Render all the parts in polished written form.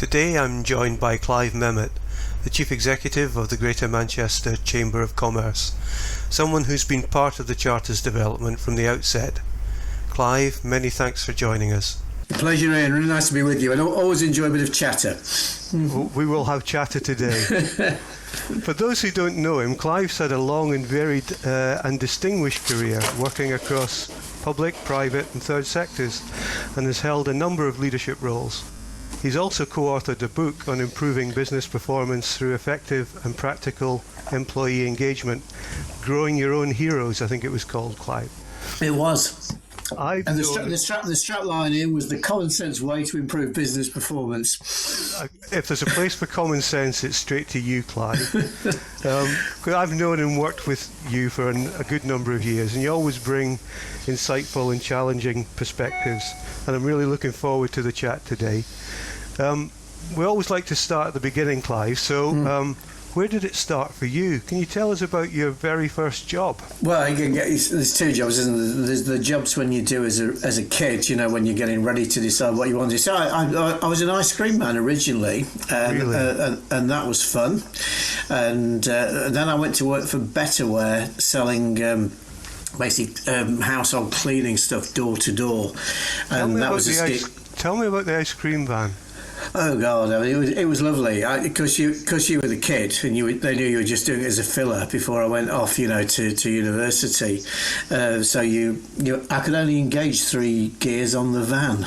Today I'm joined by Clive Memmott, the Chief Executive of the Greater Manchester Chamber of Commerce, someone who's been part of the Charter's development from the outset. Clive, many thanks for joining us. Pleasure, Ian. Really nice to be with you. I always enjoy a bit of chatter. We will have chatter today. For those who don't know him, Clive's had a long and varied and distinguished career working across public, private and third sectors, and has held a number of leadership roles. He's also co-authored a book on improving business performance through effective and practical employee engagement. Growing Your Own Heroes, I think it was called, Clive. It was. And the strap line in was the common sense way to improve business performance. If there's a place for common sense, it's straight to you, Clive. I've known and worked with you for a good number of years, and you always bring insightful and challenging perspectives, and I'm really looking forward to the chat today. We always like to start at the beginning, Clive, so where did it start for you? Can you tell us about your very first job? Well, there's two jobs, isn't there? There's the jobs when you do as a kid, you know, when you're getting ready to decide what you want to do. So I was an ice cream man originally, Really? and that was fun. And then I went to work for Betterware, selling household cleaning stuff door to door. And that was Tell me about the ice cream van. Oh God! I mean, it was lovely because you were the kid, and they knew you were just doing it as a filler before I went off, you know, to university. So I could only engage 3 gears on the van,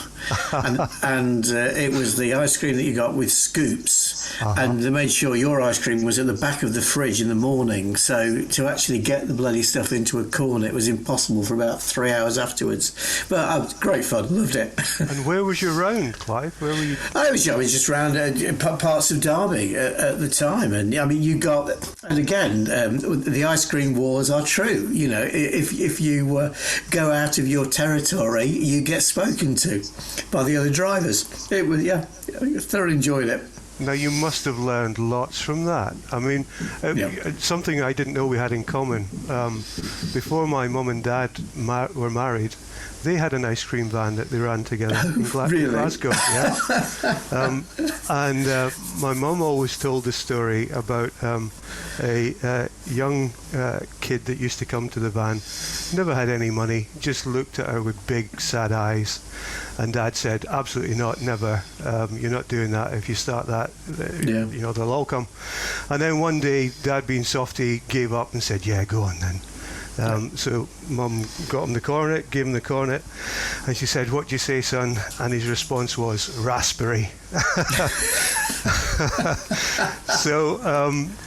and it was the ice cream that you got with scoops, and they made sure your ice cream was at the back of the fridge in the morning. So to actually get the bloody stuff into a corner, it was impossible for about 3 hours afterwards. But great fun, loved it. And where was your round, Clive? Where were you? I was just around parts of Derby at the time, and I mean, you got, and again, the ice cream wars are true. You know, if you go out of your territory, you get spoken to by the other drivers. It was, I thoroughly enjoyed it. Now, you must have learned lots from that. I mean, something I didn't know we had in common. Before my mum and dad were married, they had an ice cream van that they ran together in Glasgow. Yeah. And my mum always told the story about a young kid that used to come to the van, never had any money, just looked at her with big sad eyes. And Dad said, absolutely not, never. You're not doing that. If you start that, you know, they'll all come. And then one day, Dad, being softy, gave up and said, yeah, go on then. So Mum got him the cornet, gave him the cornet, and she said, what do you say, son? And his response was, raspberry. So,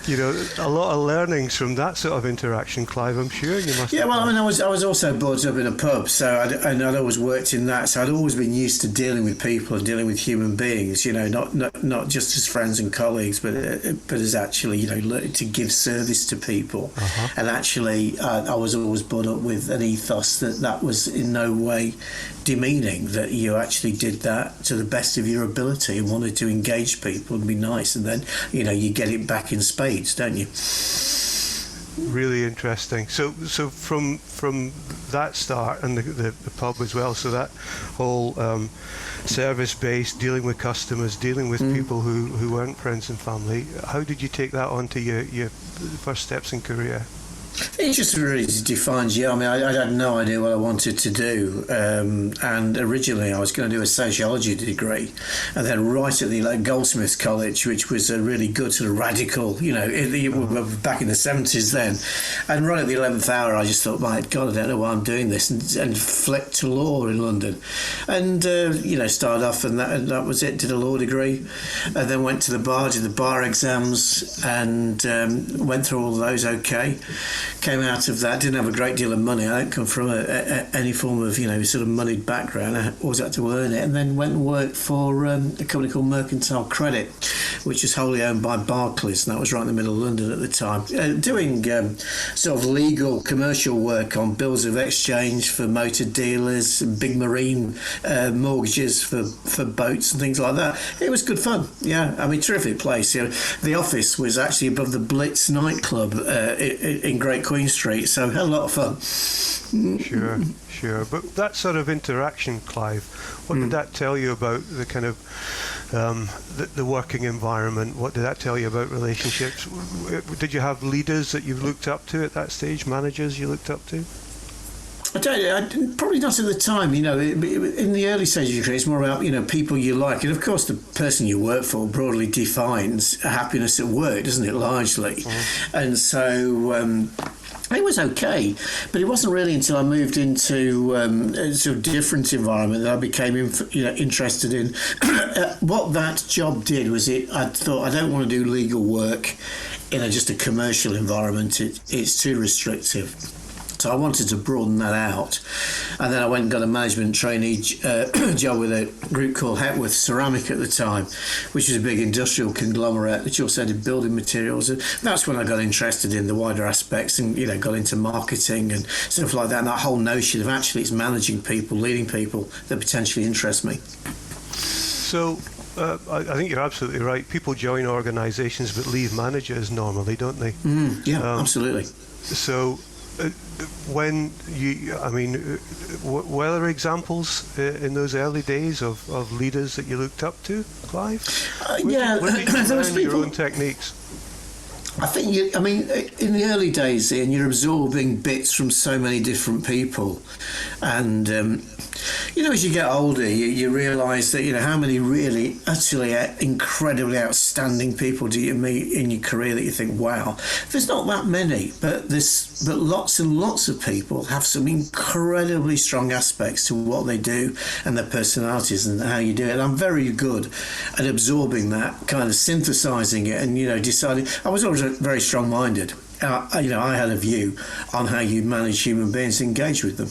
you know, a lot of learnings from that sort of interaction, Clive, I'm sure you must have. Yeah, well, I mean, I was also brought up in a pub, so I'd always worked in that, so I'd always been used to dealing with people and dealing with human beings, you know, not just as friends and colleagues, but as actually, you know, to give service to people. And actually, I was always brought up with an ethos that was in no way demeaning, that you actually did that to the best of your ability and wanted to engage people and be nice, and then, you know, you get it back in spades, don't you? Really interesting. So from that start, and the pub as well, so that whole service based, dealing with customers, dealing with people who weren't friends and family, how did you take that on to your first steps in career? It just really defines you. I mean, I had no idea what I wanted to do, and originally I was going to do a sociology degree, and then right at the Goldsmiths College, which was a really good sort of radical, you know, back in the 70s then, and right at the 11th hour I just thought, my God, I don't know why I'm doing this, and flipped to law in London, and you know, started off and that was it, did a law degree, and then went to the bar, did the bar exams, and went through all of those okay. Came out of that, didn't have a great deal of money. I don't come from any form of, you know, sort of moneyed background. I always had to earn it, and then went and worked for a company called Mercantile Credit, which is wholly owned by Barclays, and that was right in the middle of London at the time, doing sort of legal commercial work on bills of exchange for motor dealers, big marine mortgages for boats and things like that. It was good fun. Yeah, I mean, terrific place. You know, the office was actually above the Blitz nightclub in Great Queen Street, so had a lot of fun. Sure. But that sort of interaction, Clive, what did that tell you about the kind of the working environment? What did that tell you about relationships? Did you have leaders that you looked up to at that stage, managers you looked up to? Probably not at the time. In the early stages of your career, it's more about people you like, and of course the person you work for broadly defines happiness at work, doesn't it? Largely, and so. It was okay, but it wasn't really until I moved into a sort of different environment that I became interested in what that job did. I thought, I don't want to do legal work in just a commercial environment. It's too restrictive. So I wanted to broaden that out. And then I went and got a management trainee job with a group called Hepworth Ceramic at the time, which was a big industrial conglomerate which also did building materials. And that's when I got interested in the wider aspects and, got into marketing and stuff like that. And that whole notion of actually it's managing people, leading people that potentially interest me. So I think you're absolutely right. People join organisations but leave managers normally, don't they? Absolutely. So when were there examples in those early days of leaders that you looked up to, Clive? Where did you learn your own techniques? I think in the early days, Ian, you're absorbing bits from so many different people, and as you get older, you realise that how many really utterly incredibly outstanding people do you meet in your career that you think, wow, there's not that many, but lots and lots of people have some incredibly strong aspects to what they do and their personalities and how you do it. And I'm very good at absorbing that, kind of synthesising it, and deciding. I was always very strong-minded. I had a view on how you manage human beings, engage with them.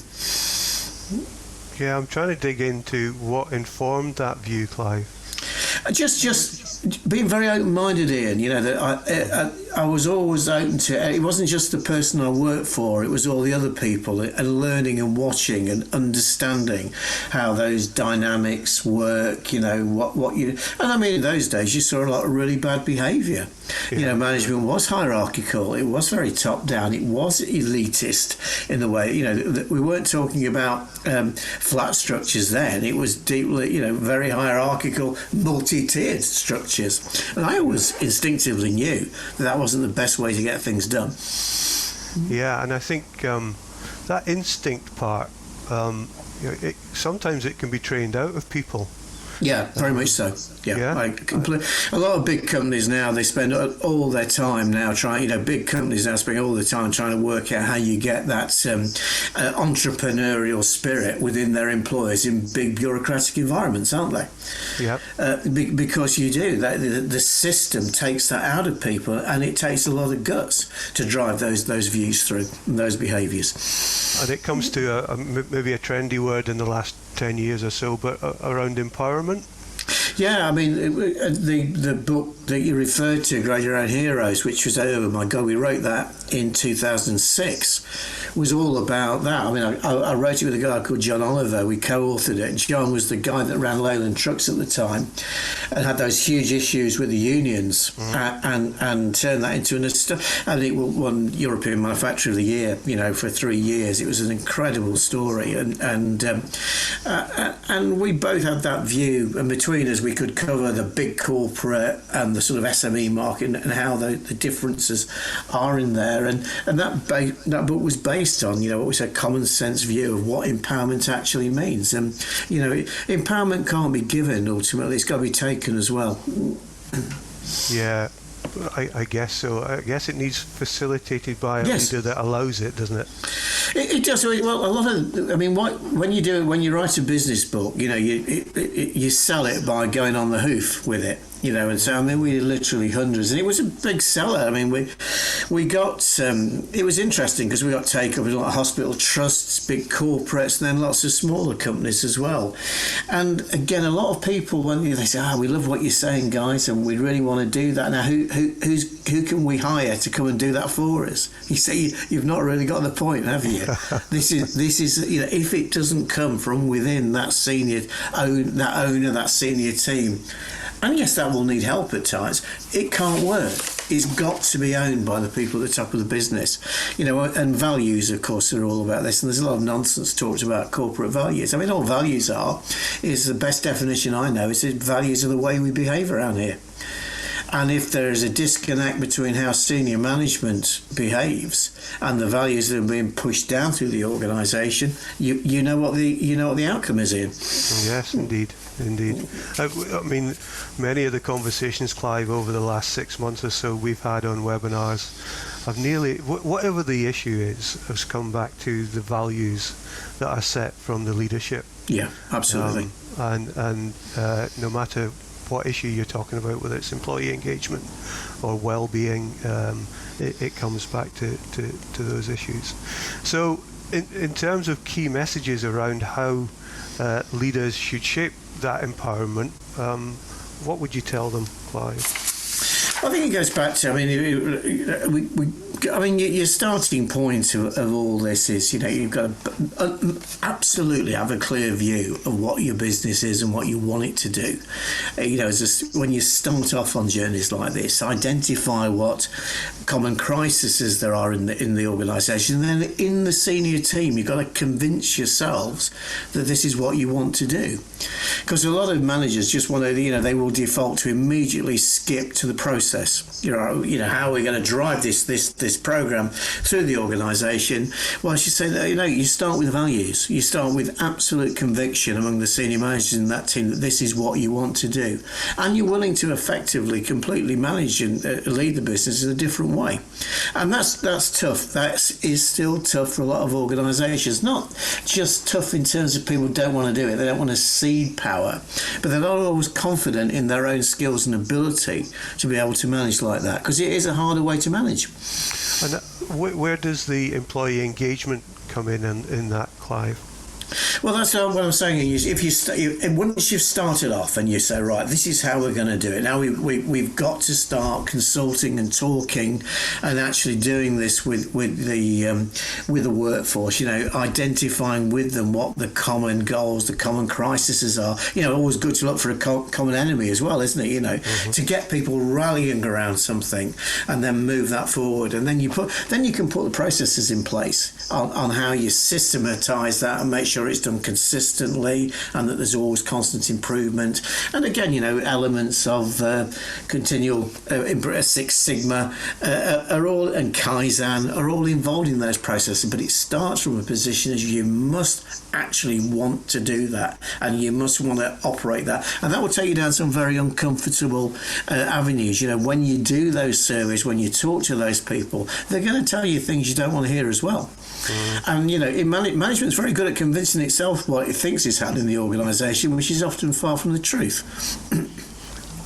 Yeah, I'm trying to dig into what informed that view, Clive. Just being very open-minded, Ian. That I was always open to. It wasn't just the person I worked for; it was all the other people, and learning and watching and understanding how those dynamics work. What you. And in those days, you saw a lot of really bad behaviour. Yeah. Management was hierarchical. It was very top-down. It was elitist in the way. We weren't talking about flat structures then. It was deeply, very hierarchical, multi-tiered structures. And I always instinctively knew that wasn't the best way to get things done. Yeah, and I think that instinct part, sometimes it can be trained out of people. Yeah, very much so. Yeah. A lot of big companies now, they spend all their time now big companies now spend all their time trying to work out how you get that entrepreneurial spirit within their employees in big bureaucratic environments, aren't they? Yeah. Because you do. The system takes that out of people, and it takes a lot of guts to drive those views through, and those behaviours. And it comes to maybe a trendy word in the last 10 years or so, but around empowerment. Yeah, the book that you referred to, Grade Your Own Heroes, which was, oh my God, we wrote that in 2006, was all about that. I wrote it with a guy called John Oliver. We co-authored it. John was the guy that ran Leyland Trucks at the time and had those huge issues with the unions and turned that into and it won European Manufacturer of the Year, for 3 years. It was an incredible story, and we both had that view, and between us we could cover the big corporate and the sort of SME market and how the differences are in there, and that book was based on what we said, common sense view of what empowerment actually means. And empowerment can't be given, ultimately it's got to be taken as well. Yeah, I guess so. I guess it needs facilitated by a leader that allows it, doesn't it? It does. Well, a lot of. When you write a business book, you sell it by going on the hoof with it. And so we did literally hundreds, and it was a big seller. We got it was interesting because we got take-up in a lot of hospital trusts, big corporates, and then lots of smaller companies as well. And again, a lot of people, when they say, we love what you're saying, guys, and we really want to do that. Now, who can we hire to come and do that for us? You say you've not really got the point, have you? This is if it doesn't come from within that owner, that senior team. And yes, that will need help at times. It can't work. is got to be owned by the people at the top of the business, and values, of course, are all about this. And there's a lot of nonsense talked about corporate values. I mean, all values is the best definition I know, is that values are the way we behave around here. And if there is a disconnect between how senior management behaves and the values that are being pushed down through the organisation, you know what the outcome is, Ian. Yes, indeed. I mean, many of the conversations, Clive, over the last 6 months or so we've had on webinars, have nearly, whatever the issue is, has come back to the values that are set from the leadership. Yeah, absolutely. And no matter what issue you're talking about, whether it's employee engagement or well-being, it comes back to those issues. So in terms of key messages around how leaders should shape that empowerment, what would you tell them, Clive? I think it goes back to, your starting point of all this is, you've got to absolutely have a clear view of what your business is and what you want it to do. When you start off on journeys like this, identify what common crises there are in the organisation, and then in the senior team, you've got to convince yourselves that this is what you want to do. Because a lot of managers just want to, they will default to immediately skip to the process. How are we going to drive this program through the organisation? Well, I should say that you start with values. You start with absolute conviction among the senior managers in that team that this is what you want to do, and you're willing to effectively, completely manage and lead the business in a different way. And that's tough. That is still tough for a lot of organisations. Not just tough in terms of people don't want to do it. They don't want to cede power, but they're not always confident in their own skills and ability to be able to manage like that, because it is a harder way to manage. And where does the employee engagement come in that, Clive? Well, that's what I'm saying. Once you've started off and you say, right, this is how we're going to do it. Now we've got to start consulting and talking and actually doing this with the workforce. Identifying with them what the common goals, the common crises are. Always good to look for a common enemy as well, isn't it? Mm-hmm. To get people rallying around something and then move that forward, and then you can put the processes in place on how you systematise that and make sure it's done consistently, and that there's always constant improvement. And again, elements of continual Six Sigma and Kaizen are all involved in those processes. But it starts from a position as you must actually want to do that, and you must want to operate that, and that will take you down some very uncomfortable avenues. When you do those surveys, when you talk to those people, they're going to tell you things you don't want to hear as well. And management's very good at convincing itself what it thinks it's had in the organisation, which is often far from the truth.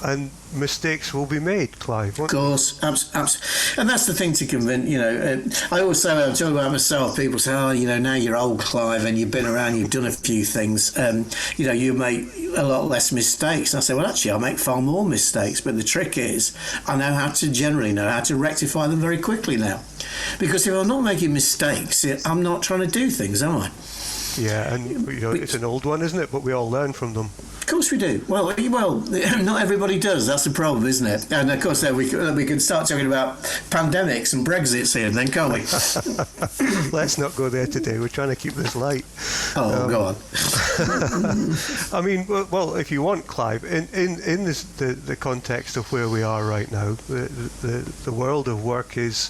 And mistakes will be made, Clive. Of course, and that's the thing to convince. I always say when I'm talking about myself, people say, now you're old, Clive, and you've been around, you've done a few things, you make a lot less mistakes. And I say, well, actually, I make far more mistakes, but the trick is I generally know how to rectify them very quickly now. Because if I'm not making mistakes, I'm not trying to do things, am I? Yeah, and it's an old one, isn't it? But we all learn from them. Of course we do. Well, not everybody does. That's the problem, isn't it? And of course, then we can start talking about pandemics and Brexits here, then, can't we? Let's not go there today. We're trying to keep this light. Oh, go on. I mean, well, if you want, Clive, in this the context of where we are right now, the world of work is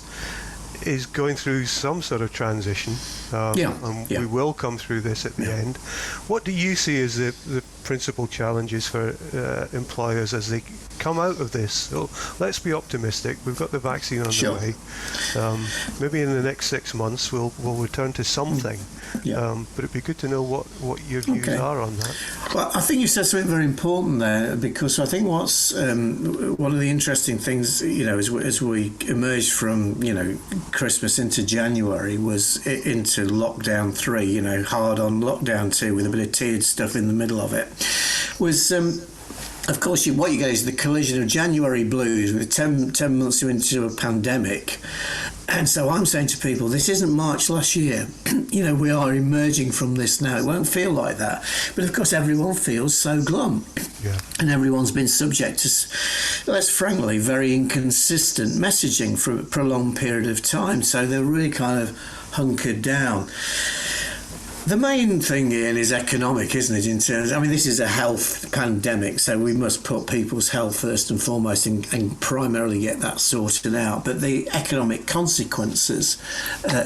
going through some sort of transition, and we will come through this at the end. What do you see as the principal challenges for employers as they come out of this? So let's be optimistic. We've got the vaccine on the way. Maybe in the next 6 months we'll return to something. But it'd be good to know what your views are on that. Well, I think you said something very important there, because I think what's one of the interesting things, as we emerged from Christmas into January, was into lockdown 3, hard on lockdown 2 with a bit of tiered stuff in the middle of it, was of course what you get is the collision of January blues with 10 months into a pandemic, And so I'm saying to people, this isn't March last year. We are emerging from this now. It won't feel like that. But of course, everyone feels so glum. Yeah. And everyone's been subject to, let's frankly, very inconsistent messaging for a prolonged period of time. So they're really kind of hunkered down. The main thing, Ian, is economic, isn't it? In terms, this is a health pandemic, so we must put people's health first and foremost and primarily get that sorted out. But the economic consequences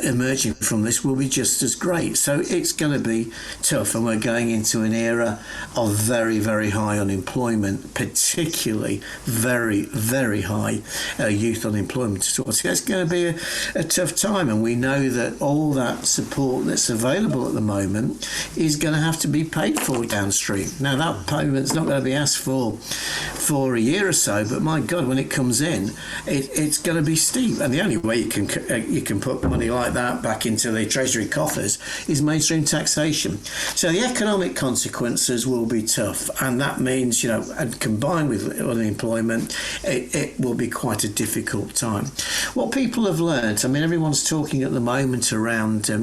emerging from this will be just as great. So it's going to be tough, and we're going into an era of very, very high unemployment, particularly very, very high youth unemployment. So it's going to be a tough time, and we know that all that support that's available at the moment is going to have to be paid for downstream. Now that payment's not going to be asked for a year or so, but my God, when it comes in, it's going to be steep. And the only way you can put money like that back into the Treasury coffers is mainstream taxation. So the economic consequences will be tough, and that means, and combined with unemployment, it will be quite a difficult time. What people have learned, everyone's talking at the moment around, the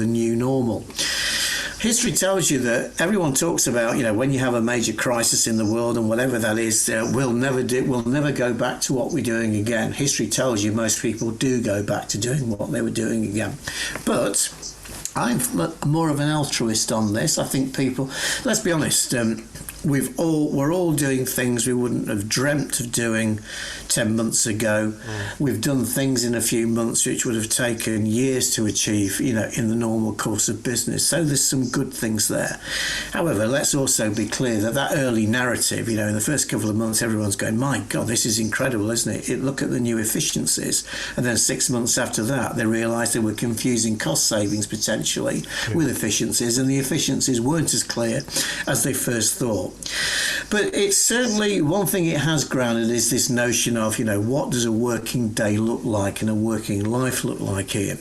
new normal. History tells you that everyone talks about, when you have a major crisis in the world and whatever that is, we'll never go back to what we're doing again. History tells you most people do go back to doing what they were doing again. But I'm more of an altruist on this. I think people, let's be honest, we're all doing things we wouldn't have dreamt of doing 10 months ago. We've done things in a few months which would have taken years to achieve, in the normal course of business. So there's some good things there. However, let's also be clear that early narrative, in the first couple of months, everyone's going, my God, this is incredible, isn't it? Look at the new efficiencies. And then 6 months after that, they realised they were confusing cost savings potentially with efficiencies, and the efficiencies weren't as clear as they first thought. But it's certainly one thing it has grounded is this notion of, what does a working day look like and a working life look like here?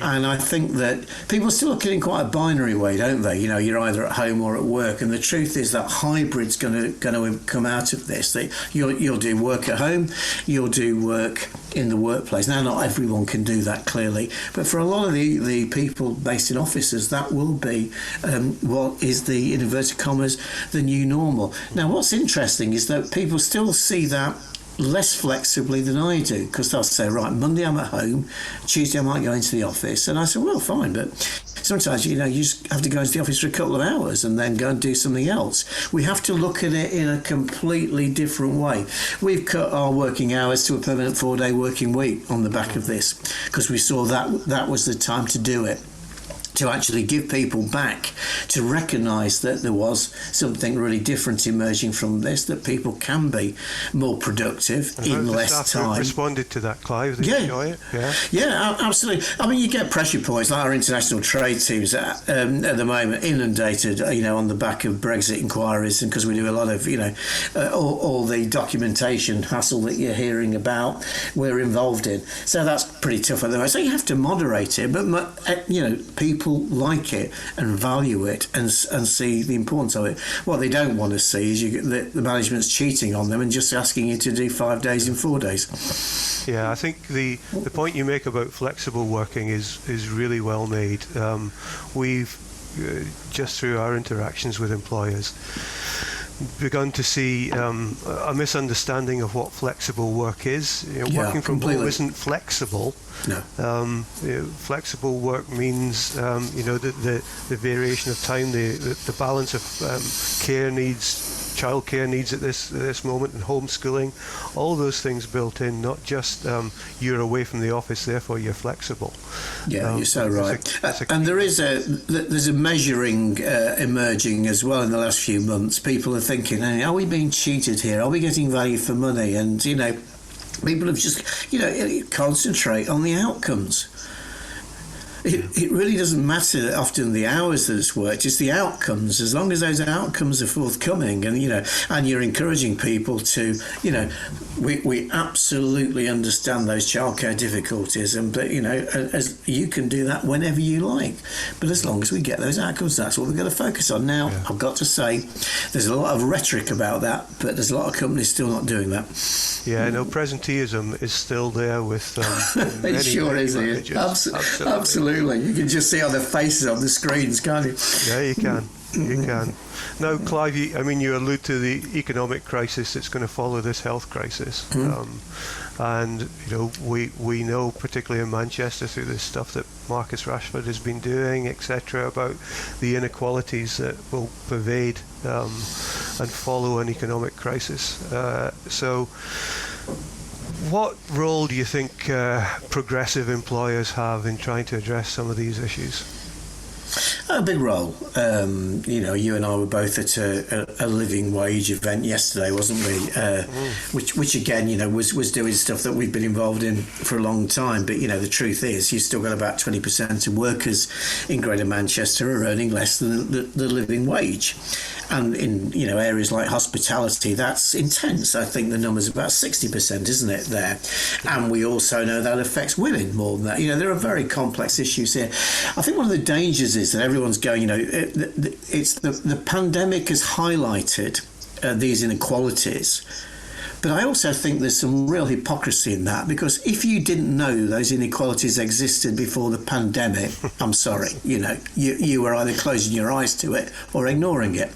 And I think that people still look at it in quite a binary way, don't they? You're either at home or at work. And the truth is that hybrid's going to come out of this. You'll do work at home, you'll do work in the workplace. Now, not everyone can do that, clearly, but for a lot of the people based in offices, that will be what is the, in inverted commas, the new normal. Now, what's interesting is that people still see that less flexibly than I do, because they'll say, right, Monday I'm at home, Tuesday I might go into the office, and I say, well, fine, but sometimes you just have to go into the office for a couple of hours and then go and do something else. We have to look at it in a completely different way. We've cut our working hours to a permanent 4-day working week on the back of this, because we saw that was the time to do it, to actually give people back, to recognise that there was something really different emerging from this, that people can be more productive in less time. Responded to that, Clive. Did you enjoy it? Yeah, absolutely. You get pressure points like our international trade teams at the moment inundated, on the back of Brexit inquiries, and because we do a lot of, all the documentation hassle that you're hearing about, we're involved in. So that's pretty tough at the moment. So you have to moderate it, but people like it and value it and see the importance of it. What they don't want to see is the management's cheating on them and just asking you to do 5 days in 4 days. Yeah, I think the point you make about flexible working is really well made. We've just through our interactions with employers begun to see a misunderstanding of what flexible work is. Working from home isn't flexible. No. Flexible work means the variation of time, the balance of care needs, childcare needs at this moment, and homeschooling, all those things built in. Not just you're away from the office, therefore you're flexible. Yeah, you're so right. And there's a measuring emerging as well in the last few months. People are thinking, hey, are we being cheated here? Are we getting value for money? And people have just concentrate on the outcomes. It really doesn't matter often the hours that it's worked, it's the outcomes. As long as those outcomes are forthcoming, and and you're encouraging people to, we absolutely understand those childcare difficulties, and but as you can do that whenever you like, but as long as we get those outcomes, that's what we've got to focus on. Now, I've got to say, there's a lot of rhetoric about that, but there's a lot of companies still not doing that. Yeah, no, presenteeism is still there with many, it sure many is. Absolutely. You can just see on their faces on the screens, can't you? Yeah, you can. You can. Now, Clive, you allude to the economic crisis that's going to follow this health crisis. And, we know, particularly in Manchester, through this stuff that Marcus Rashford has been doing, etc., about the inequalities that will pervade and follow an economic crisis. So what role do you think progressive employers have in trying to address some of these issues? A big role. You and I were both at a living wage event yesterday, wasn't we? Which again, was doing stuff that we've been involved in for a long time. But the truth is, you've still got about 20% of workers in Greater Manchester are earning less than the living wage. And in areas like hospitality, that's intense. I think the number's about 60%, isn't it, there? And we also know that affects women more than that. There are very complex issues here. I think one of the dangers is that everyone's going, it's the pandemic has highlighted these inequalities. But I also think there's some real hypocrisy in that, because if you didn't know those inequalities existed before the pandemic, I'm sorry, you were either closing your eyes to it or ignoring it.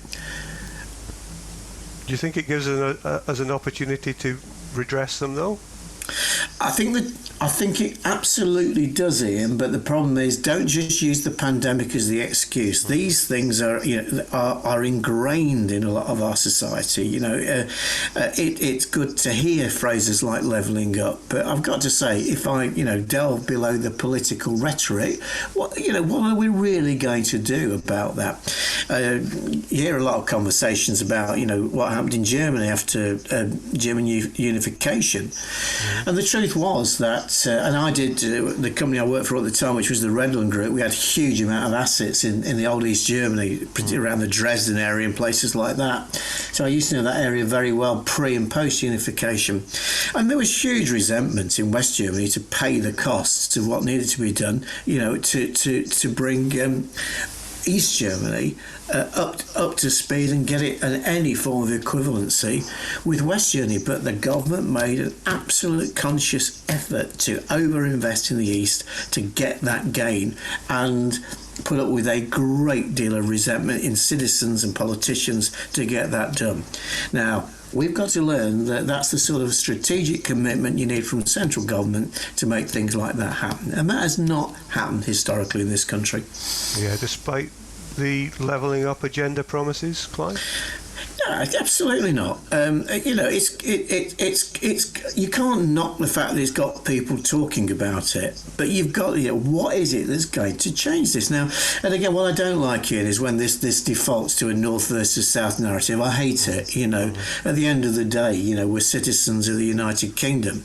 Do you think it gives us an opportunity to redress them, though? I think it absolutely does, Ian. But the problem is, don't just use the pandemic as the excuse. These things are ingrained in a lot of our society. It's good to hear phrases like levelling up, but I've got to say, if I delve below the political rhetoric, what are we really going to do about that? You hear a lot of conversations about what happened in Germany after German unification. And the truth was that, and I did, the company I worked for at the time, which was the Redland Group, we had a huge amount of assets in the old East Germany, around the Dresden area and places like that. So I used to know that area very well pre and post unification. And there was huge resentment in West Germany to pay the costs of what needed to be done, to bring East Germany up to speed and get it at any form of equivalency with West Germany. But the government made an absolute conscious effort to overinvest in the East to get that gain, and put up with a great deal of resentment in citizens and politicians to get that done. Now, we've got to learn that that's the sort of strategic commitment you need from central government to make things like that happen. And that has not happened historically in this country. Yeah, despite the levelling up agenda promises, Clive? No, absolutely not. It's you can't knock the fact that it's got people talking about it, but you've got what is it that's going to change this now? And again, what I don't like, Ian, is when this defaults to a North versus South narrative. I hate it. At the end of the day, we're citizens of the United Kingdom,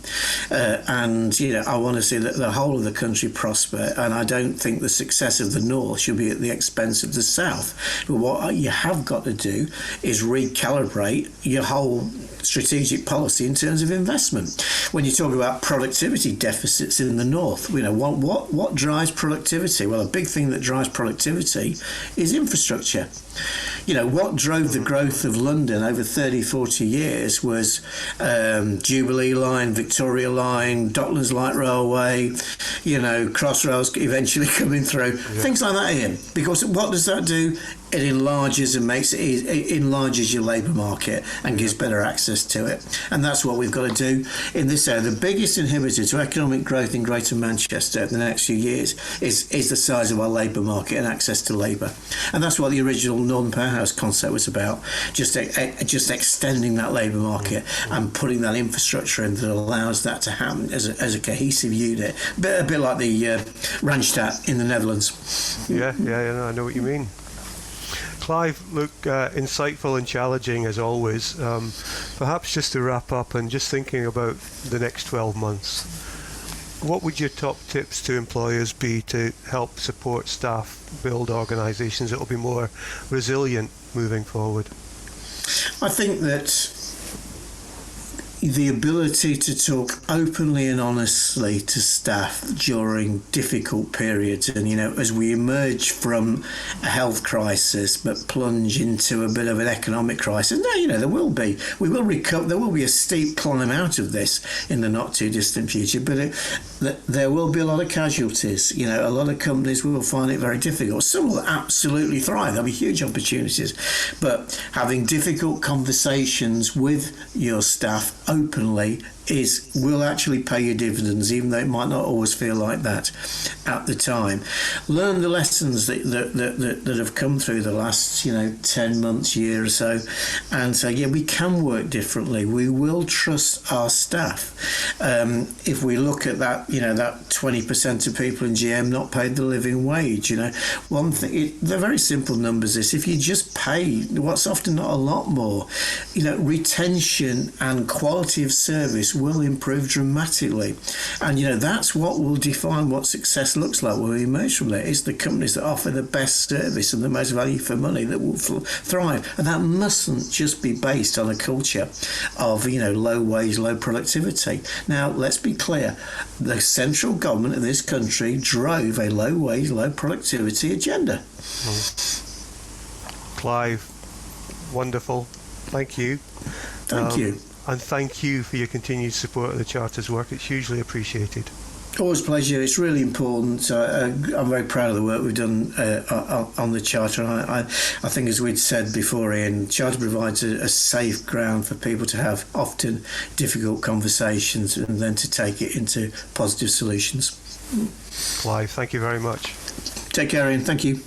and I want to see that the whole of the country prosper. And I don't think the success of the North should be at the expense of the South. But what you have got to do is recalibrate your whole strategic policy in terms of investment. When you talk about productivity deficits in the North, what drives productivity? Well, a big thing that drives productivity is infrastructure. What drove the growth of London over 30, 40 years was Jubilee Line, Victoria Line, Docklands Light Railway, Crossrails eventually coming through. Yeah. Things like that, Ian. Because what does that do? It enlarges and it enlarges your labour market and gives better access to it. And that's what we've got to do in this area. The biggest inhibitor to economic growth in Greater Manchester in the next few years is the size of our labour market and access to labour. And that's what the original Northern Powerhouse concept was about, just extending that labour market and putting that infrastructure in that allows that to happen as a cohesive unit. A bit like the Randstad in the Netherlands. Yeah, I know what you mean. Clive, look, insightful and challenging as always. Perhaps just to wrap up and just thinking about the next 12 months, what would your top tips to employers be to help support staff build organisations that will be more resilient moving forward? I think that the ability to talk openly and honestly to staff during difficult periods, and as we emerge from a health crisis but plunge into a bit of an economic crisis, there will be a steep climb out of this in the not too distant future, but there will be a lot of casualties. A lot of companies will find it very difficult. Some will absolutely thrive. There'll be huge opportunities, but having difficult conversations with your staff openly will actually pay you dividends, even though it might not always feel like that at the time. Learn the lessons that have come through the last 10 months, year or so, and say, we can work differently. We will trust our staff. If we look at that, that 20% of people in GM not paid the living wage, one thing, they're very simple numbers. If you just pay what's often not a lot more, retention and quality of service will improve dramatically, and that's what will define what success looks like when we emerge from there. It's the companies that offer the best service and the most value for money that will thrive, and that mustn't just be based on a culture of low wage, low productivity. Now let's be clear, the central government of this country drove a low wage, low productivity agenda. Clive, wonderful, thank you. Thank you. And thank you for your continued support of the Charter's work. It's hugely appreciated. Always a pleasure. It's really important. I'm very proud of the work we've done on the Charter. I think, as we'd said before, Ian, Charter provides a safe ground for people to have often difficult conversations and then to take it into positive solutions. Clive, thank you very much. Take care, Ian. Thank you.